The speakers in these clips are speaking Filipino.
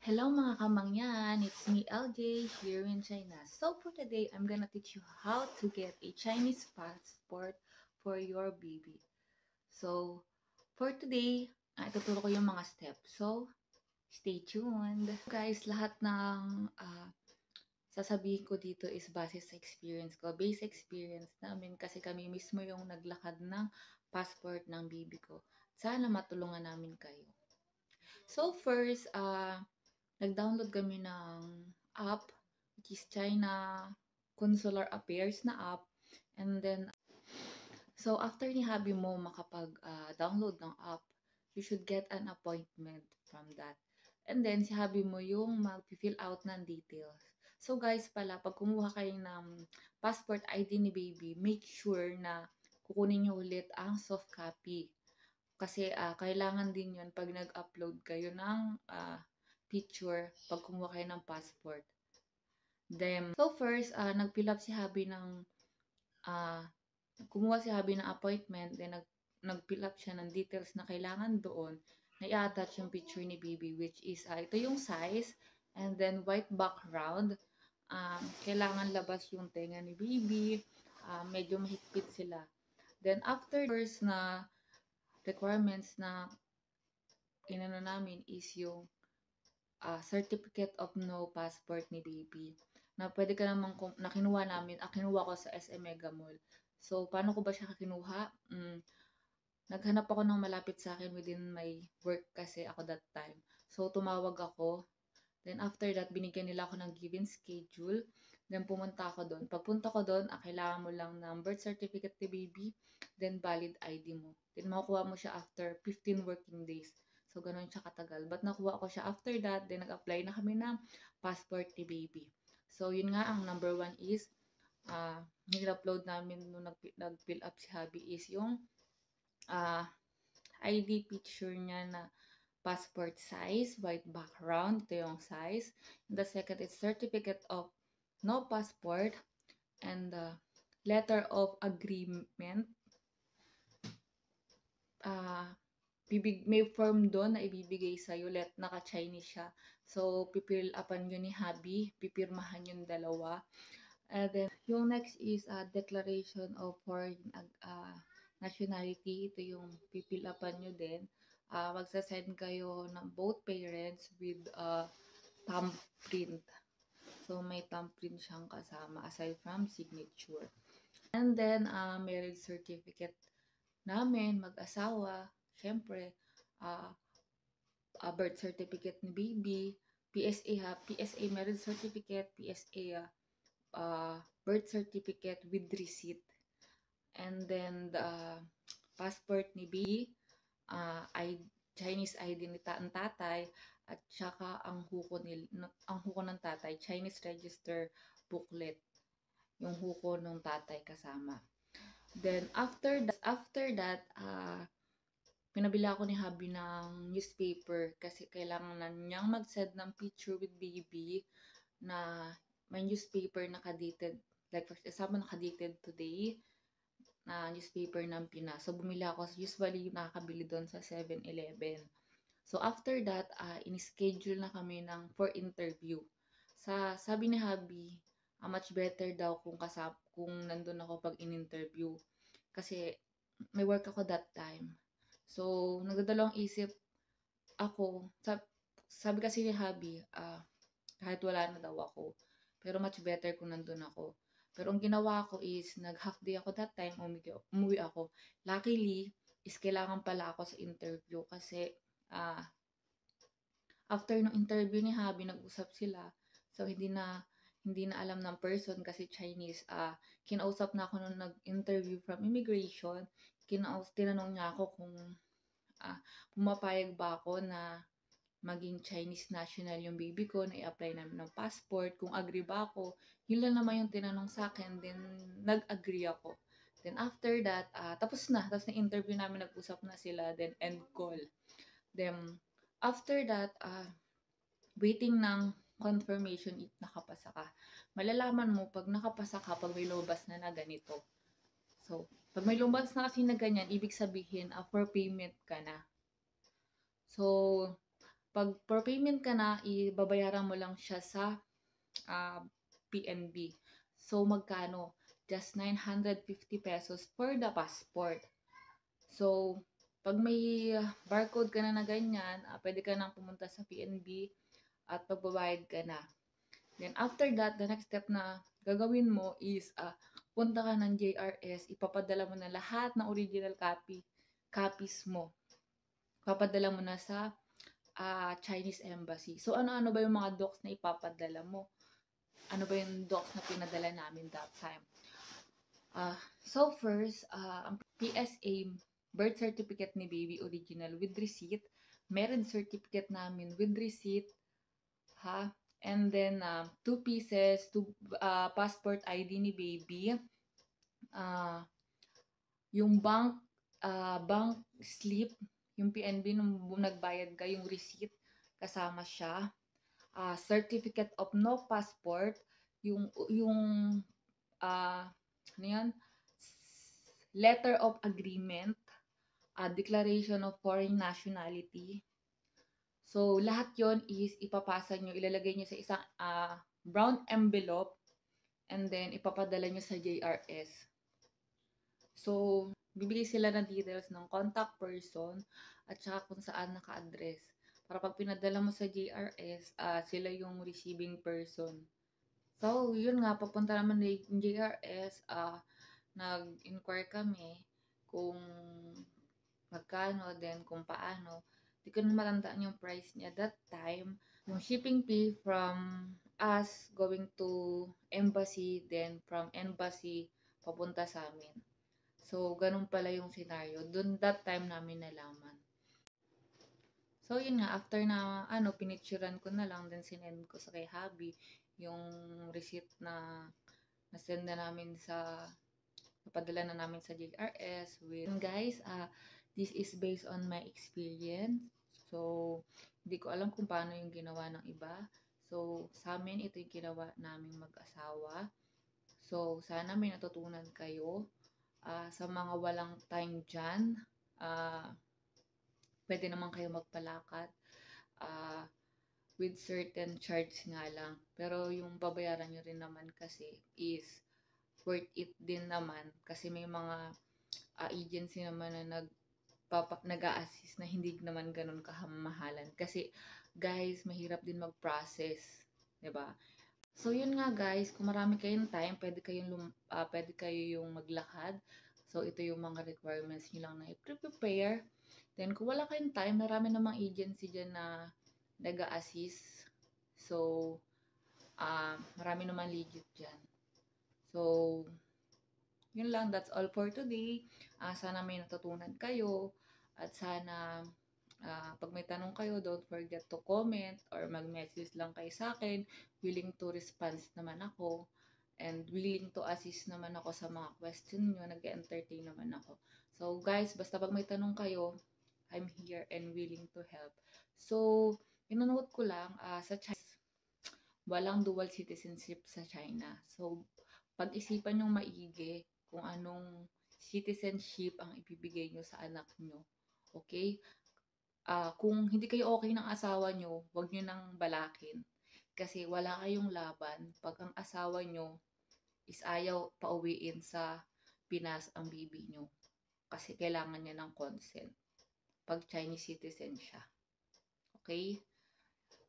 Hello mga kamangyan, it's me LJ here in China. So for today, I'm gonna teach you how to get a Chinese passport for your baby. So for today, ituturo ko yung mga steps. So stay tuned. Guys, lahat ng sasabihin ko dito is base sa experience ko. Base experience namin kasi kami mismo yung naglakad ng passport ng baby ko. Sana matulungan namin kayo. So first, nag-download kami ng app, which is China Consular Affairs na app. And then, so after ni hubby mo makapag-download ng app, you should get an appointment from that. And then, si hubby mo yung mag-fill out ng details. So guys pala, pag kumuha kayo ng passport ID ni baby, make sure na kukunin nyo ulit ang soft copy. Kasi kailangan din yun pag nag-upload kayo ng picture pag kumuha kayo ng passport. Then, so first, nag-fill up si hubby ng, kumuha si hubby ng appointment, then nag-fill up siya ng details na kailangan doon, na i-attach yung picture ni baby, which is, ito yung size, and then white background. Kailangan labas yung tenga ni baby, medyo mahigpit sila. Then, after first na requirements na inano namin is yung certificate of no passport ni baby. Na pwede ka namang, na kinuha namin, kinuha ko sa SM Mega Mall. So, paano ko ba siya kinuha? Naghanap ako ng malapit sa akin within my work kasi ako that time. So, tumawag ako. Then, after that, binigyan nila ako ng given schedule. Then, pumunta ako doon. Pagpunta ko doon, kailangan mo lang ng birth certificate ni baby, then valid ID mo. Then, makukuha mo siya after 15 working days. So, ganun siya katagal. But nakuha ko siya after that, then nag-apply na kami ng passport ni baby. So, yun nga, ang number one is, nil-upload namin nung nag-fill up si hubby is yung ID picture niya na passport size, white background, ito yung size. And the second is certificate of no passport and the letter of agreement. May form doon na ibibigay sa'yo, naka-Chinese siya. So, pipil upan yun ni hubby, pipirmahan yung dalawa. And then, yung next is declaration of foreign nationality. Ito yung pipil upan nyo din. Magsasend kayo ng both parents with thumbprint. So, may thumbprint siyang kasama aside from signature. And then, marriage certificate namin, mag-asawa, syempre, birth certificate ni baby, PSA PSA marriage certificate, PSA birth certificate with receipt. And then, the passport ni baby, Chinese ID ni tatay, at saka ang huko ng tatay, Chinese register booklet, yung huko ng tatay kasama. Then after that, pinabila ako ni hubby ng newspaper kasi kailangan na niyang mag-send ng picture with baby na may newspaper nakadated, like for example, nakadated today, na newspaper ng Pinas. So, bumili ako. Usually, nakakabili doon sa 7-Eleven. So, after that, in-schedule na kami for interview. Sabi ni hubby, much better daw kung nandun ako pag in-interview. Kasi, may work ako that time. So, nagdadalawang isip ako. Sabi kasi ni hubby, kahit wala na daw ako. Pero much better kung nandun ako. Pero ang ginawa ko is, nag-half day ako that time, umuwi ako. Luckily, is kailangan pala ako sa interview kasi after ng interview ni hubby, nag-usap sila. So, hindi na alam ng person kasi Chinese. Kinausap na ako nung nag-interview from immigration. Tinanong niya ako kung pumapayag ba ako na maging Chinese national yung baby ko, na i-apply namin ng passport, kung agree ba ako. Yun lang naman yung tinanong sa akin, then nag-agree ako. Then after that, tapos na interview namin, nag-usap na sila, then end call. Then after that, waiting ng confirmation if nakapasa ka. Malalaman mo pag nakapasa ka, pag may lumabas na ganito. So, pag may lumabas na kasi na ganyan, ibig sabihin, for payment ka na. So, Pag per payment ka na, ibabayaran mo lang siya sa ah, PNB. So, magkano? Just 950 pesos for the passport. So, pag may barcode ka na ganyan, pwede ka nang pumunta sa PNB at pagbabayad ka na. Then, after that, the next step na gagawin mo is, punta ka ng JRS, ipapadala mo na lahat ng original copies mo. Papadala mo na sa Chinese Embassy. So, ano-ano ba yung mga docs na ipapadala mo? Ano ba yung docs na pinadala namin that time? So first, ang PSA birth certificate ni baby original with receipt, marriage certificate namin with receipt, ha? And then, 2 pieces, passport ID ni baby, uh, yung bank slip, yung PNB nung nagbayad ka, yung receipt, kasama siya. Certificate of no passport, yung ano yan? Letter of agreement, declaration of foreign nationality. So, lahat yon is ipapasa nyo, ilalagay nyo sa isang brown envelope, and then ipapadala nyo sa JRS. So, bibigay sila ng details ng contact person at saka kung saan naka-address. Para pag pinadala mo sa JRS, sila yung receiving person. So, yun nga, papunta naman ng JRS, nag-inquire kami kung magkano, then kung paano. Di ko na matandaan yung price niya that time. Yung shipping fee from us going to embassy, then from embassy papunta sa amin. So, ganun pala yung scenario. Doon that time namin nalaman. So, yun nga, after na, pinicturean ko na lang, then sinend ko sa kay Habi, yung receipt na nasend na namin napadala na namin sa JRS with, guys, this is based on my experience. So, hindi ko alam kung paano yung ginawa ng iba. So, sa amin, ito yung ginawa naming mag-asawa. So, sana may natutunan kayo. Sa mga walang time dyan, pwede naman kayo magpalakad with certain charge nga lang. Pero yung babayaran nyo rin naman kasi is worth it din naman kasi may mga agency naman na nag-a-assist na hindi naman ganun kahamahalan. Kasi guys, mahirap din mag-process, 'di ba? So yun nga guys, kung marami kayong time, pwede kayo yung maglakad. So ito yung mga requirements niyo lang na i-prepare. Then kung wala kayong time, marami namang agency diyan na nag-a-assist. So marami naman legit diyan. So yun lang, that's all for today. Sana may natutunan kayo at sana pag may tanong kayo, don't forget to comment or mag-message lang kayo sa akin. Willing to respond naman ako and willing to assist naman ako sa mga question nyo. Nag-entertain naman ako. So guys, basta pag may tanong kayo, I'm here and willing to help. So, inanood ko lang sa China, walang dual citizenship sa China. So, pag-isipan nyo maigi kung anong citizenship ang ibibigay nyo sa anak nyo. Okay? Kung hindi kayo okay ng asawa nyo, huwag nyo nang balakin. Kasi wala kayong laban pag ang asawa nyo is ayaw pauwiin sa Pinas ang baby nyo. Kasi kailangan niya ng consent pag Chinese citizen siya. Okay?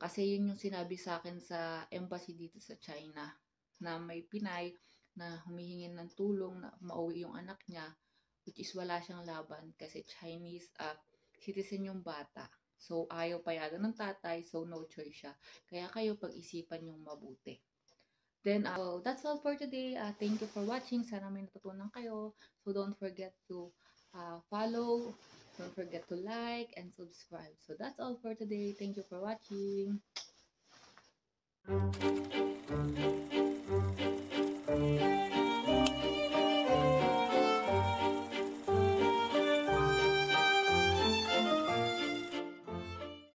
Kasi yun yung sinabi sa akin sa embassy dito sa China na may Pinay na humihingi ng tulong na mauwi yung anak niya, which is wala siyang laban kasi Chinese citizen yung bata. So, ayaw payagan ng tatay, so no choice siya. Kaya kayo pag-isipan yung mabuti. Then, that's all for today. Thank you for watching. Sana may natutunan kayo. So, don't forget to follow. Don't forget to like and subscribe. So, that's all for today. Thank you for watching.